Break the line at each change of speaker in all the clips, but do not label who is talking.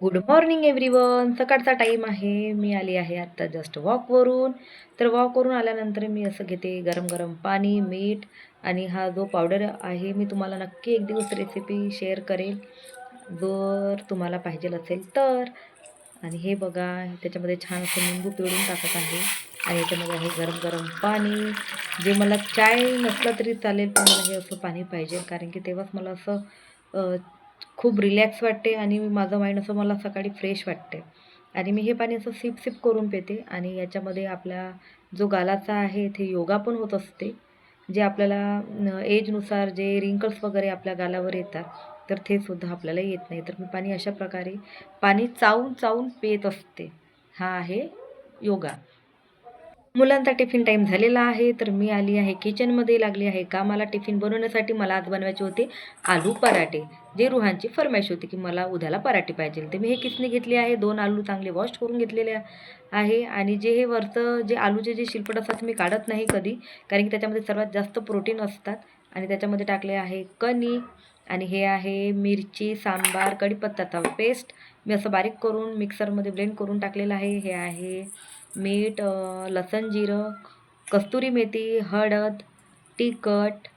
Good morning everyone. सकाळचा time आहे. मी आली आहे आत्ता जस्ट वॉकवरून. तर वॉकवरून आल्यानंतर मी असं घेते गरम गरम पाणी, मीठ आणि हा जो पावडर आहे मी तुम्हाला नक्की एक दिवस रेसिपी शेअर करेल जर तुम्हाला पाहिजे असेल तर. आणि हे बघा त्याच्यामध्ये छान असं लिंबू पिळून टाकत आहे आणि याच्यामध्ये आहे गरम गरम पाणी. जे मला चाय नसलं तरी चालेल पण मला हे असं पाणी पाहिजे कारण की तेव्हाच मला असं खूप रिलॅक्स वाटते आणि माझं माइंड असं मला सकाळी फ्रेश वाटते. आणि मी हे पाणी असं सिप सिप करून पिते आणि याच्यामध्ये आपला जो गालाचा आहे ते योगा पण होत असते. जे आपल्याला एजनुसार जे रिंकल्स वगैरे आपल्या गालावर येतात तर ते सुद्धा आपल्याला येत नाही. तर मी पाणी अशा प्रकारे पाणी चावून चावून पित असते. हा आहे योगा. मुलांचा टिफिन टाईम झालेला आहे तर मी आली आहे किचनमध्ये, लागली आहे कामाला. टिफिन बनवण्यासाठी मला आज बनवायचे होते आलू पराठे. जे रुहानची फरमाईश होती की मला उद्याला पराठे पाहिजे. तर मी हे किसणी घेतली आहे, 2 आलू चांगले वॉश करून घेतलेले आहे. आणि जे हे वरचं जे आलूचे जे शिलपट असतात मी काढत नाही कधी, कारण की त्याच्यामध्ये सर्वात जास्त प्रोटीन असतात. आणि त्याच्यामध्ये टाकले आहे कणिक आणि हे आहे मिरची, सांबार, कढीपत्ताचा पेस्ट मी असं बारीक करून मिक्सरमध्ये ब्लेंड करून टाकलेलं आहे. हे आहे मीठ, लसण, जिरं, कस्तुरी मेथी, हळद, तिखट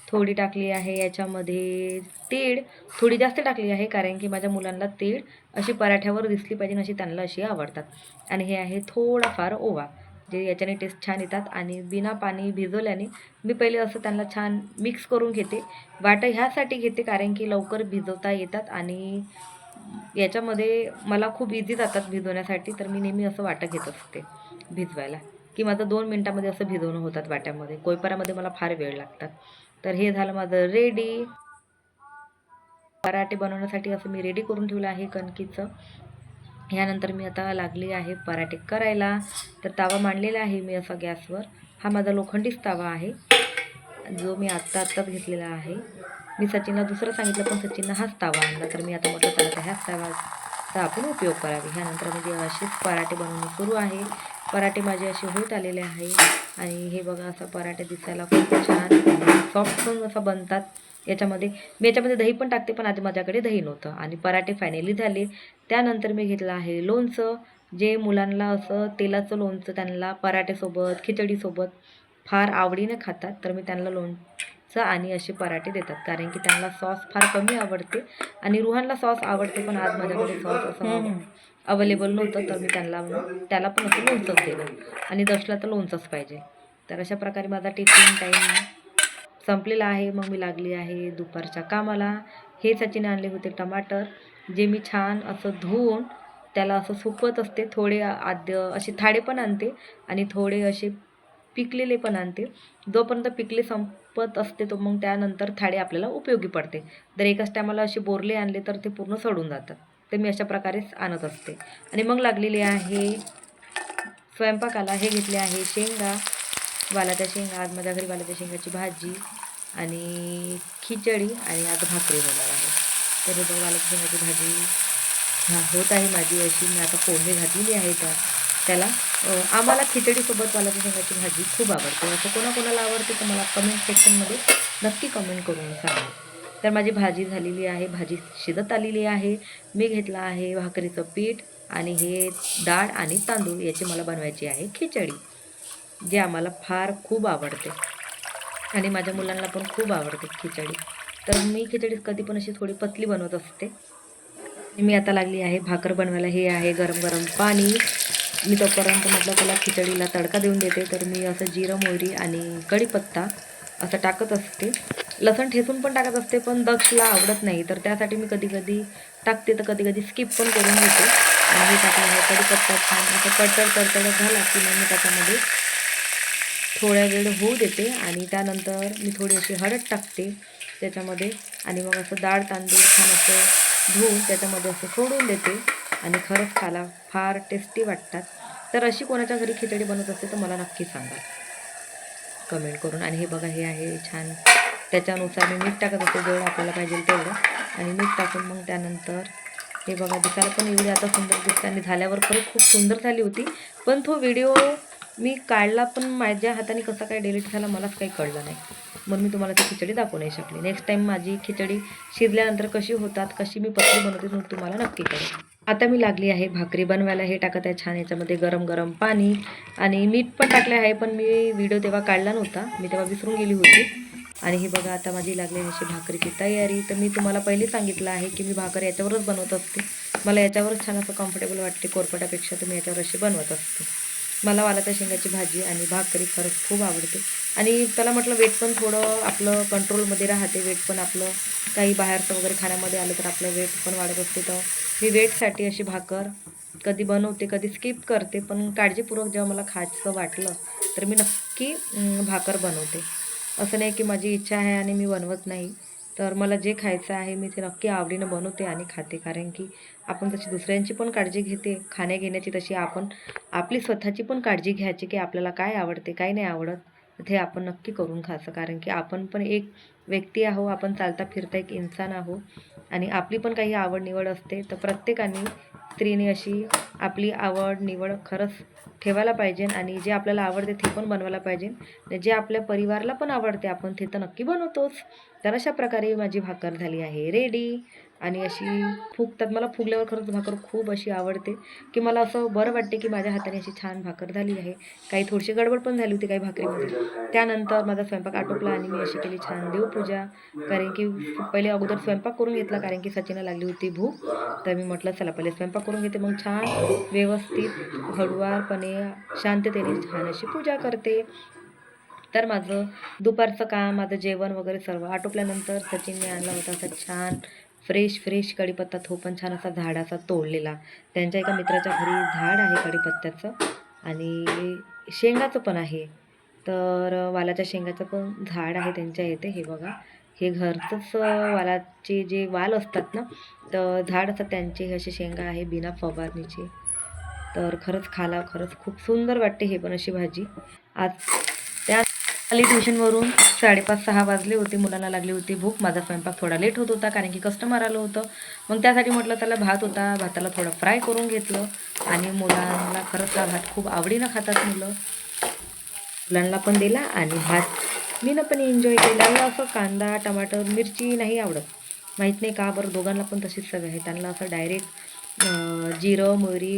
थोडी टाकली आहे. याच्यामध्ये तीळ थोडी जास्त टाकली आहे कारण की माझ्या मुलांना तीळ अशी पराठ्यावर दिसली पाहिजे अशी त्यांना अशी आवडतात. आणि हे आहे थोडाफार ओवा, जे याच्याने टेस्ट छान येतात. आणि बिना पाणी भिजवल्याने मी पहिले असं त्यांना छान मिक्स करून घेते. वाटं ह्यासाठी घेते कारण की लवकर भिजवता येतात आणि याच्यामध्ये मला खूप इझी जातात भिजवण्यासाठी. तर मी नेहमी असं वाटं घेत असते भिजवायला, की माझं 2 मिनटामध्ये असं भिजवणं होतात वाट्यामध्ये. कोयपरामध्ये मला फार वेळ लागतात. तर हे झालं माझं रेडी. पराठे बनवण्यासाठी असं मी रेडी करून ठेवलं आहे कणकीचं. ह्यानंतर मी आता लागली आहे पराठे करायला. तर तावा मांडलेला आहे मी असा गॅसवर. हा माझा लोखंडीच तावा आहे जो मी आत्ताच घेतलेला आहे. मी सचिनला दुसरं सांगितलं पण सचिननं हाच तावा आणला. तर मी आता म्हटलं चला ह्याच तावाचा आपण उपयोग करावे. ह्यानंतर म्हणजे असेच पराठे बनवणं सुरू आहे. पराठे माझे असे होत आलेले आहे. आणि हे बघा असं पराठे दिसायला खूप छान सॉफ्ट पण असं बनतात. याच्यामध्ये दही पण टाकते पण आधी माझ्याकडे दही नव्हतं. आणि पराठे फायनली झाले. त्यानंतर मी घेतलं आहे लोणचं. जे मुलांना असं तेलाचं लोणचं त्यांना पराठ्यासोबत खिचडीसोबत फार आवडीने खातात. तर मी त्यांना लोणचं आणि असे पराठे देतात कारण की त्यांना सॉस फार कमी आवडते. आणि रुहानला सॉस आवडते पण आज माझ्याकडे सॉस असं अवेलेबल नव्हतं. तर मी त्याला पण असं लोणचंच दिलं. आणि दशला तर लोणचंच पाहिजे. तर अशा प्रकारे माझा टिफिन टाईम संपलेला आहे. मग मी लागली आहे दुपारच्या कामाला. हे सचिन आणले होते टमाटर, जे मी छान असं धुवून त्याला असं सुकवत असते. थोडे असे थाडे पण आणते आणि थोडे असे पिकलेले पण आणते. जोपर्यंत पिकले संपत असते तो मग त्यानंतर थाडे आपल्याला उपयोगी पडते. जर एकाच टायमाला असे बोरले आणले तर ते पूर्ण सडून जातात. तर मी अशा प्रकारेच आणत असते. आणि मग लागलेली आहे स्वयंपाकाला. हे घेतले आहे शेंगा, वालाच्या शेंगा. आज माझ्या घरी वालाच्या शेंगाची भाजी आणि खिचडी आणि आज भाकरी होणार आहे. तर हे बघा वालाच्या शेंगाची भाजी होत आहे माझी अशी. मी आता फोडणी घातलेली आहे त्याला. आम्हाला खिचडीसोबत वालाच्या शेंगाची भाजी खूप आवडते. असं कोणाकोणाला आवडते तर मला कमेंट सेक्शनमध्ये नक्की कमेंट करून सांगा. तर माझी भाजी झालेली आहे, भाजी शिजत आलेली आहे. मी घेतलं आहे भाकरीचं पीठ आणि हे डाळ आणि तांदूळ याची मला बनवायची आहे खिचडी, जे आम्हाला फार खूप आवडते आणि माझ्या मुलांना पण खूप आवडते खिचडी. तर मी खिचडी कधी पण अशी थोडी पतली बनवत असते. मी आता लागली आहे भाकर बनवायला. हे आहे गरम गरम पाणी. मी तोपर्यंत म्हटलं त्याला खिचडीला तडका देऊन देते. तर मी असं जिरं, मोहरी आणि कढीपत्ता असं टाकत असते. लसण ठेचून पण टाकत असते पण दक्षला आवडत नाही तर त्यासाठी मी कधी कधी टाकते तर कधी कधी स्किप पण करून घेते. आणि हे टाकलं आहे कढीपत्ता छान असं कडतड झाला की मग मी त्याच्यामध्ये थोड्या वेळ होऊ देते. आणि त्यानंतर मी थोडी अशी हळद टाकते त्याच्यामध्ये. आणि मग असं डाळ तांदूळ छान असं धुवून त्याच्यामध्ये असं सोडून देते. आणि खरंच खायला फार टेस्टी वाटतात. तर अशी कोणाच्या घरी खिचडी बनत असते तर मला नक्की सांगा कमेंट करून. आणि हे बघा हे आहे छान. त्याच्यानुसार मी मीठ टाकत असते जेवढं आपल्याला पाहिजे तेवढं. आणि मीठ टाकून मग त्यानंतर हे बघा दिसायला पण एवढी आता सुंदर दिसते. आणि झाल्यावर खरंच खूप सुंदर झाली होती. पण तो व्हिडिओ मी काढला पण माझ्या हाताने कसा काय डिलीट झाला मलाच काही कळलं नाही. म्हणून मी तुम्हाला ती खिचडी दाखवू नाही शकले. नेक्स्ट टाईम माझी खिचडी शिजल्यानंतर कशी होतात, कशी मी पतली बनवते तुम्हाला नक्की कळेल. आता मी लागली आहे भाकरी बनवायला. हे टाकत आहे छान याच्यामध्ये गरम गरम पाणी आणि मीठ पण टाकले आहे, पण मी व्हिडिओ तेव्हा काढला नव्हता, मी तेव्हा विसरून गेली होती. आणि ही बघा आता माझी लागली अशी भाकरीची तयारी. तर मी तुम्हाला पहिले सांगितलं आहे की मी भाकर याच्यावरच बनवत असते. मला याच्यावरच छान असं कम्फर्टेबल वाटते, कोरपटापेक्षा तर मी याच्यावर अशी बनवत असते. मला वालाच्या शेंगाची भाजी आणि भाकरी खरंच खूप आवडते. आणि त्याला म्हटलं वेट पण थोडं आपलं कंट्रोलमध्ये राहते. वेट पण आपलं काही बाहेरचं वगैरे खाण्यामध्ये आलं तर आपलं वेट पण वाढत असते. तर मी वेटसाठी अशी भाकर कधी बनवते, कधी स्किप करते, पण काळजीपूर्वक जेव्हा मला खायचं वाटलं तर मी नक्की भाकर बनवते. असं नाही की माझी इच्छा आहे आणि मी बनवत नाही. तर मला जे खायचं आहे मी ते नक्की आवडीनं बनवते आणि खाते. कारण की आपण तशी दुसऱ्यांची पण काळजी घेते खाण्याघेण्याची, तशी आपण आपली स्वतःची पण काळजी घ्यायची की आपल्याला काय आवडते, काय नाही आवडत. ते आपण नक्की करून खायचं. कारण की आपण पण एक व्यक्ती आहो, आपण चालता फिरता एक इंसान आहो आणि आपली पण काही आवड निवड असते. तर प्रत्येकाने स्त्रीने अशी आपली आवड निवड खरंच ठेवायला पाहिजे आणि जे आपल्याला आवडते ते पण बनवायला पाहिजे. आणि जे आपल्या परिवाराला पण आवडते आपण ते तर नक्की बनवतोच. तर अशा प्रकारे माझी भाकर झाली आहे रेडी. आणि अशी फुगतात, मला फुगल्यावर खरंच भाकर खूप अशी आवडते की मला असं बरं वाटते की माझ्या हाताने अशी छान भाकर झाली आहे. काही थोडीशी गडबड पण झाली होती काही भाकरीमध्ये. त्यानंतर माझा स्वयंपाक आटोपला आणि मी अशी केली छान देवपूजा. कारण की पहिले अगोदर स्वयंपाक करून घेतला, कारण की सचिनला लागली होती भूक. तर मी म्हटलं चला पहिले स्वयंपाक करून घेते, मग छान व्यवस्थित हळुवारपणे शांततेने छान अशी पूजा करते. तर माझं दुपारचं काम, माझं जेवण वगैरे सर्व आटोपल्यानंतर सचिनने आणला होता असा छान फ्रेश कढीपत्ता, तो पण छान असा झाडाचा तोडलेला. त्यांच्या एका मित्राच्या घरी झाड आहे कढीपत्त्याचं आणि शेंगाचं पण आहे. तर वालाच्या शेंगाचं पण झाड आहे त्यांच्या इथे. हे बघा, हे घरचंच वालाचे जे वाल असतात ना, तर झाड असतात त्यांचे हे असे शेंगा आहे बिना फवारणीचे. तर खरंच खायला खरंच खूप सुंदर वाटते हे पण अशी भाजी. आज त्या आली ट्युशनवरून 5:30-6 वाजले होते. मुलांना लागली होती भूक. माझा स्वयंपाक थोडा लेट होत होता कारण की कस्टमर आलं होतं. मग त्यासाठी म्हटलं त्याला भात होता, भाताला थोडं फ्राय करून घेतलं आणि मुलांना खरंच हा भात खूप आवडीनं खातात मुलं. मुलांना पण दिला आणि भात मीनं पण एन्जॉय केला. असं कांदा, टमाटर, मिरची नाही आवडत. माहीत नाही का बरं, दोघांना पण तशीच सवय आहे. त्यांना असं डायरेक्ट जिरं, मोहरी,